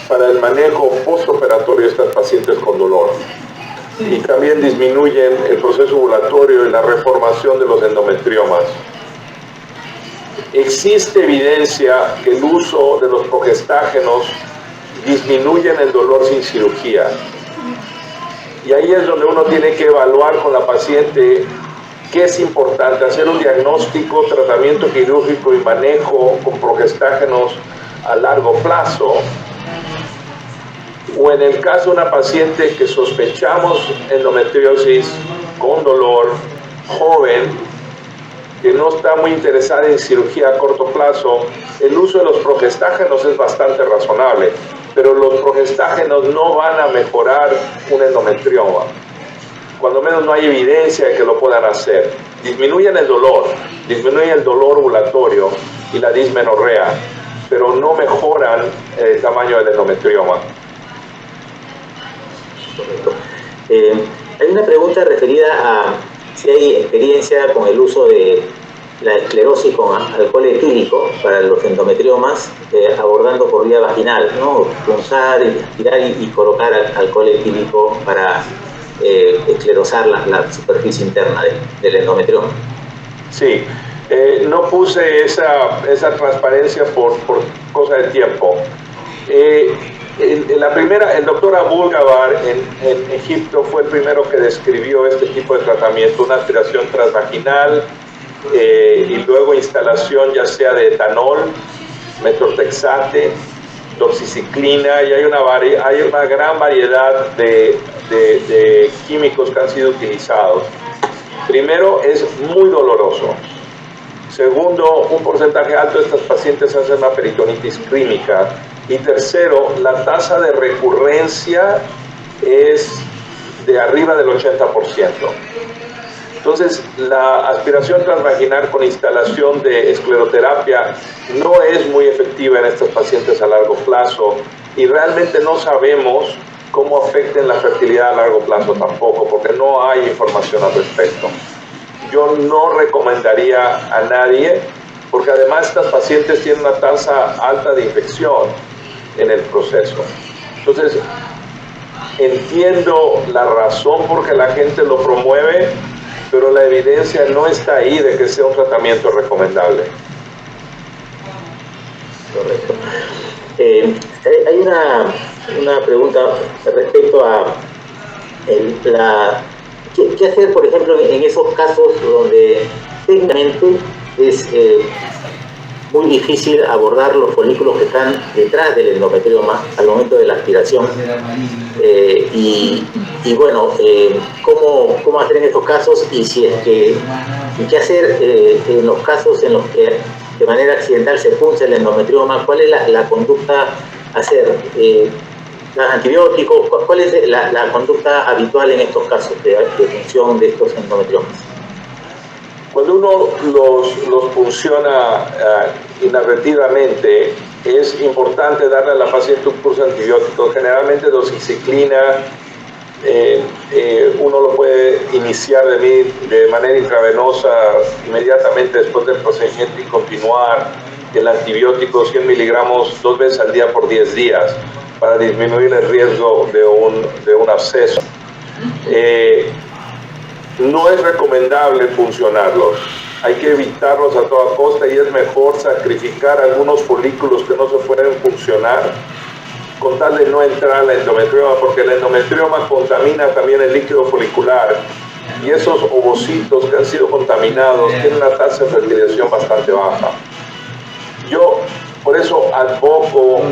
D: para el manejo postoperatorio de estas pacientes con dolor, y también disminuyen el proceso ovulatorio y la reformación de los endometriomas. Existe evidencia que el uso de los progestágenos disminuyen el dolor sin cirugía, y ahí es donde uno tiene que evaluar con la paciente qué es importante: hacer un diagnóstico, tratamiento quirúrgico y manejo con progestágenos a largo plazo, o en el caso de una paciente que sospechamos endometriosis con dolor, joven, que no está muy interesada en cirugía a corto plazo, el uso de los progestágenos es bastante razonable, pero los progestágenos no van a mejorar un endometrioma. Cuando menos no hay evidencia de que lo puedan hacer. Disminuyen el dolor ovulatorio y la dismenorrea, pero no mejoran el tamaño del endometrioma.
B: Correcto. Hay una pregunta referida a si hay experiencia con el uso de la esclerosis con alcohol etílico para los endometriomas, abordando por vía vaginal, ¿no? Punzar, aspirar y colocar alcohol etílico para esclerosar la superficie interna del endometrioma.
C: Sí, no puse esa transparencia por cosa de tiempo. El doctor Abul-Gabar en Egipto fue el primero que describió este tipo de tratamiento, una aspiración transvaginal y luego instalación ya sea de etanol, metrotexate, doxiciclina, y hay una gran variedad de químicos que han sido utilizados. Primero, es muy doloroso. Segundo, un porcentaje alto de estas pacientes hacen una peritonitis clínica. Y tercero, la tasa de recurrencia es de arriba del 80%. Entonces, la aspiración transvaginal con instalación de escleroterapia no es muy efectiva en estas pacientes a largo plazo, y realmente no sabemos cómo afecten la fertilidad a largo plazo tampoco, porque no hay información al respecto. Yo no recomendaría a nadie, porque además estas pacientes tienen una tasa alta de infección en el proceso. Entonces, entiendo la razón por que la gente lo promueve, pero la evidencia no está ahí de que sea un tratamiento recomendable.
B: Correcto. Hay una pregunta respecto a ¿qué hacer, por ejemplo, en esos casos donde técnicamente es muy difícil abordar los folículos que están detrás del endometrioma al momento de la aspiración? Y bueno, ¿cómo hacer en estos casos? Y qué hacer en los casos en los que de manera accidental se puncha el endometrioma. ¿Cuál es la conducta a hacer? ¿Los antibióticos? ¿Cuál es la conducta habitual en estos casos de función de estos endometriomas?
C: Cuando uno los funciona inadvertidamente, es importante darle a la paciente un curso antibiótico, generalmente doxiciclina. Uno lo puede iniciar de manera intravenosa inmediatamente después del procedimiento y continuar el antibiótico 100 miligramos 2 veces al día por 10 días para disminuir el riesgo de un absceso. No es recomendable funcionarlos, hay que evitarlos a toda costa y es mejor sacrificar algunos folículos que no se pueden funcionar con tal de no entrar a la endometrioma, porque el endometrioma contamina también el líquido folicular y esos ovocitos que han sido contaminados tienen una tasa de fertilización bastante baja. Yo por eso advoco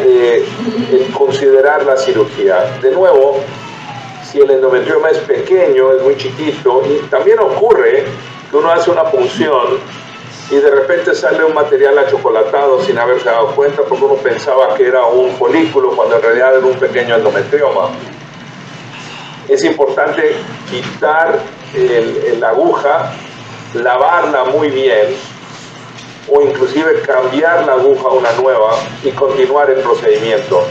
C: el considerar la cirugía. De nuevo, si el endometrioma es pequeño, es muy chiquito, y también ocurre que uno hace una punción y de repente sale un material achocolatado sin haberse dado cuenta porque uno pensaba que era un folículo cuando en realidad era un pequeño endometrioma. Es importante quitar la aguja, lavarla muy bien o inclusive cambiar la aguja a una nueva y continuar el procedimiento,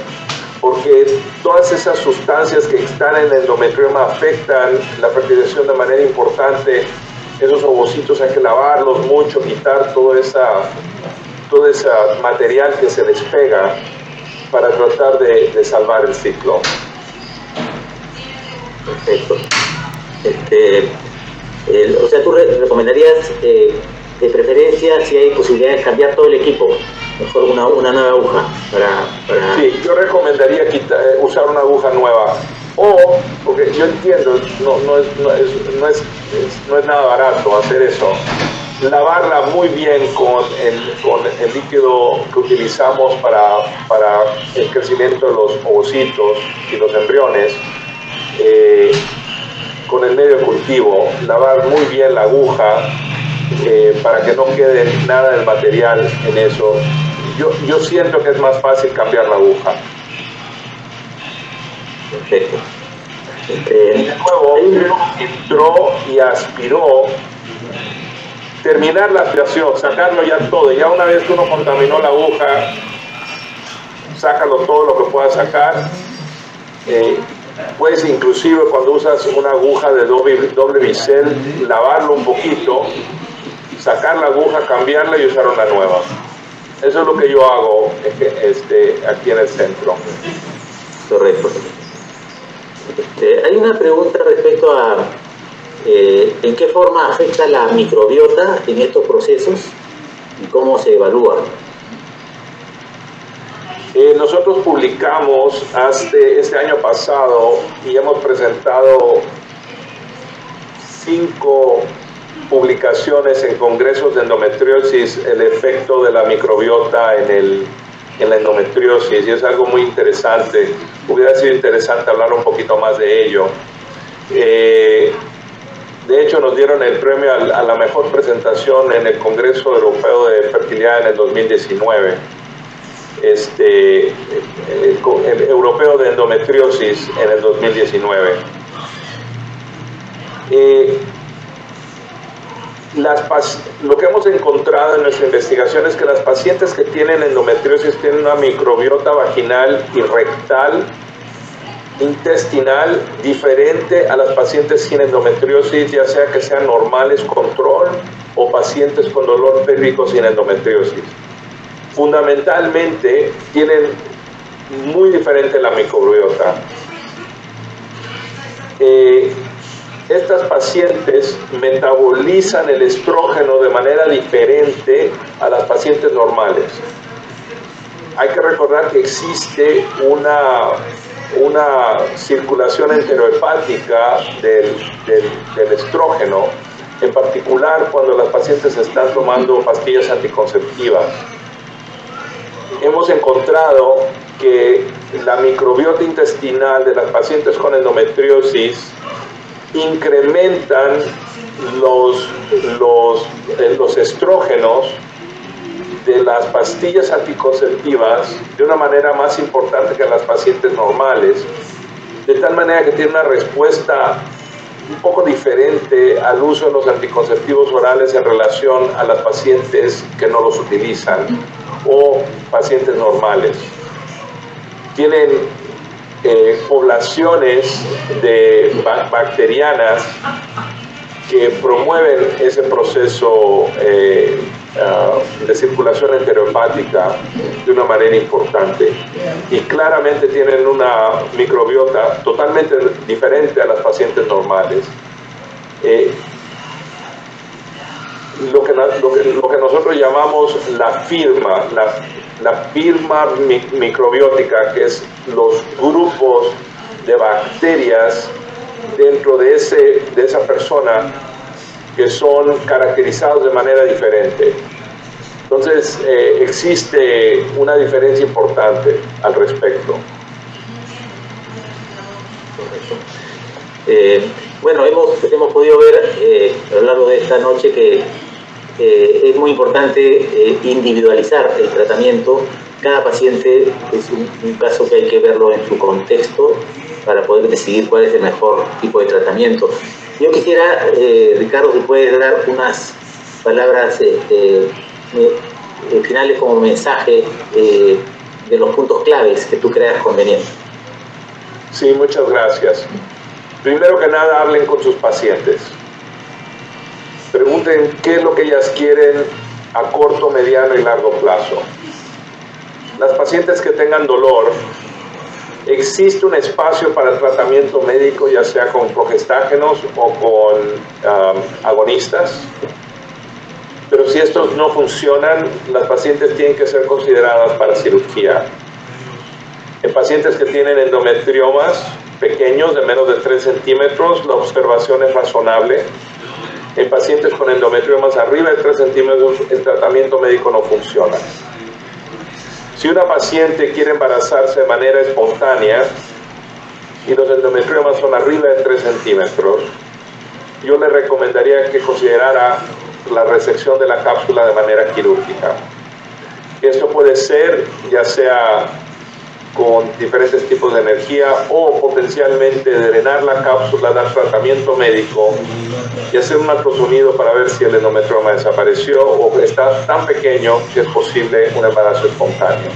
C: porque todas esas sustancias que están en el endometrioma afectan la fertilización de manera importante. Esos ovocitos hay que lavarlos mucho, quitar todo ese material que se despega para tratar de salvar el ciclo.
B: Perfecto. O sea, ¿tú recomendarías de preferencia, si hay posibilidad de cambiar todo el equipo, mejor una nueva aguja para...
C: Sí, yo recomendaría usar una aguja nueva. O, porque yo entiendo, no es nada barato hacer eso, lavarla muy bien con el líquido que utilizamos para el crecimiento de los ovocitos y los embriones, con el medio de cultivo, lavar muy bien la aguja para que no quede nada del material en eso. Yo siento que es más fácil cambiar la aguja.
B: Perfecto.
C: De nuevo, entró y aspiró. Terminar la aspiración, sacarlo ya todo. Ya una vez que uno contaminó la aguja, sácalo todo lo que pueda sacar. Puedes inclusive cuando usas una aguja de doble bisel, lavarlo un poquito, sacar la aguja, cambiarla y usar una nueva. Eso es lo que yo hago aquí en el centro.
B: Correcto. Hay una pregunta respecto a en qué forma afecta la microbiota en estos procesos y cómo se evalúa.
C: Nosotros publicamos este año pasado y hemos presentado 5 publicaciones en congresos de endometriosis el efecto de la microbiota en la endometriosis, y es algo muy interesante. Hubiera sido interesante hablar un poquito más de ello. De hecho, nos dieron el premio a la mejor presentación en el Congreso Europeo de Fertilidad en el 2019. El Europeo de Endometriosis en el 2019. Lo que hemos encontrado en nuestra investigación es que las pacientes que tienen endometriosis tienen una microbiota vaginal y rectal, intestinal, diferente a las pacientes sin endometriosis, ya sea que sean normales control o pacientes con dolor pélvico sin endometriosis. Fundamentalmente tienen muy diferente la microbiota. Estas pacientes metabolizan el estrógeno de manera diferente a las pacientes normales. Hay que recordar que existe una circulación enterohepática del estrógeno, en particular cuando las pacientes están tomando pastillas anticonceptivas. Hemos encontrado que la microbiota intestinal de las pacientes con endometriosis incrementan los estrógenos de las pastillas anticonceptivas de una manera más importante que en las pacientes normales, de tal manera que tiene una respuesta un poco diferente al uso de los anticonceptivos orales en relación a las pacientes que no los utilizan o pacientes normales. Tienen poblaciones bacterianas que promueven ese proceso de circulación enterohepática de una manera importante, y claramente tienen una microbiota totalmente diferente a las pacientes normales. Lo que nosotros llamamos la firma microbiótica, que es los grupos de bacterias dentro de esa persona que son caracterizados de manera diferente. Entonces, existe una diferencia importante al respecto.
B: Bueno, hemos podido ver a lo largo de esta noche que es muy importante individualizar el tratamiento. Cada paciente es un caso que hay que verlo en su contexto para poder decidir cuál es el mejor tipo de tratamiento. Yo quisiera, Ricardo, si puedes dar unas palabras finales como mensaje de los puntos claves que tú creas convenientes.
C: Sí, muchas gracias. Primero que nada, hablen con sus pacientes. Pregunten qué es lo que ellas quieren a corto, mediano y largo plazo. Las pacientes que tengan dolor, existe un espacio para tratamiento médico, ya sea con progestágenos o con agonistas, pero si estos no funcionan, las pacientes tienen que ser consideradas para cirugía. En pacientes que tienen endometriomas pequeños, de menos de 3 centímetros, la observación es razonable. En pacientes con endometriomas arriba de 3 centímetros, el tratamiento médico no funciona. Si una paciente quiere embarazarse de manera espontánea y los endometriomas son arriba de 3 centímetros, yo le recomendaría que considerara la resección de la cápsula de manera quirúrgica. Esto puede ser ya sea con diferentes tipos de energía o potencialmente drenar la cápsula, dar tratamiento médico y hacer un ultrasonido para ver si el endometrioma desapareció o está tan pequeño que es posible un embarazo espontáneo.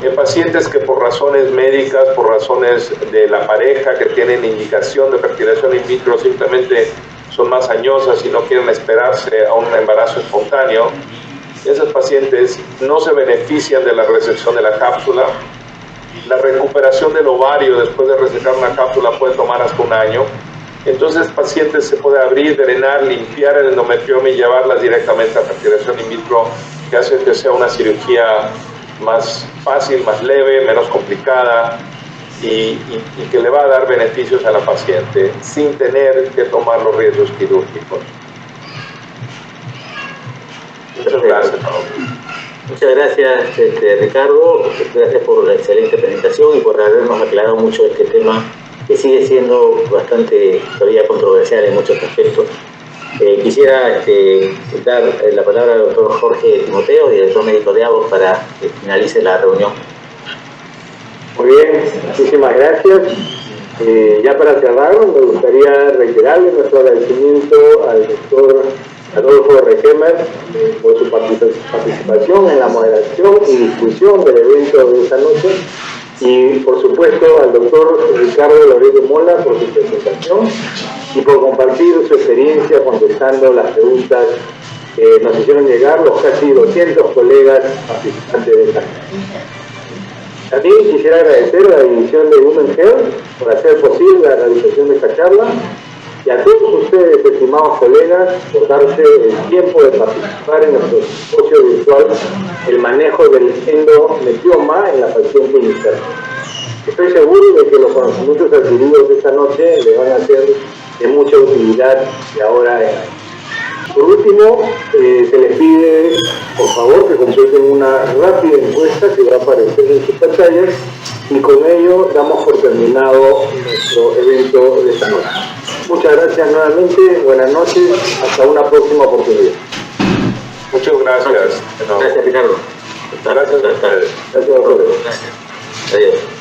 C: En pacientes que por razones médicas, por razones de la pareja que tienen indicación de fertilización in vitro, simplemente son más añosas y no quieren esperarse a un embarazo espontáneo, esas pacientes no se benefician de la resección de la cápsula. La recuperación del ovario después de resecar una cápsula puede tomar hasta 1 año. Entonces, pacientes se puede abrir, drenar, limpiar el endometrioma y llevarlas directamente a fertilización in vitro, que hace que sea una cirugía más fácil, más leve, menos complicada y que le va a dar beneficios a la paciente sin tener que tomar los riesgos quirúrgicos. Muchas gracias.
B: Muchas gracias, Ricardo. Gracias por la excelente presentación y por habernos aclarado mucho este tema que sigue siendo bastante todavía controversial en muchos aspectos. Quisiera dar la palabra al doctor Jorge Timoteo, director médico de AVOS, para que finalice la reunión.
A: Muy bien, muchísimas gracias. Ya para cerrar, me gustaría reiterarle nuestro agradecimiento al doctor Adolfo Requemer por su participación en la moderación y discusión del evento de esta noche, y por supuesto al doctor Ricardo Loreto Mola por su presentación y por compartir su experiencia contestando las preguntas que nos hicieron llegar los casi 200 colegas participantes de esta noche. También quisiera agradecer a la división de Women Health por hacer posible la realización de esta charla, y a todos ustedes, estimados colegas, por darse el tiempo de participar en nuestro simposio virtual, el manejo del endometrioma en la paciente interna. Estoy seguro de que los conocimientos adquiridos esta noche le van a ser de mucha utilidad de ahora en adelante. Por último, se les pide, por favor, que completen una rápida encuesta que va a aparecer en sus pantallas y con ello damos por terminado nuestro evento de esta noche. Muchas gracias nuevamente, buenas noches, hasta una próxima oportunidad.
C: Muchas gracias.
B: Gracias, Ricardo.
C: Gracias a ustedes.
A: Gracias a todos.
B: Adiós.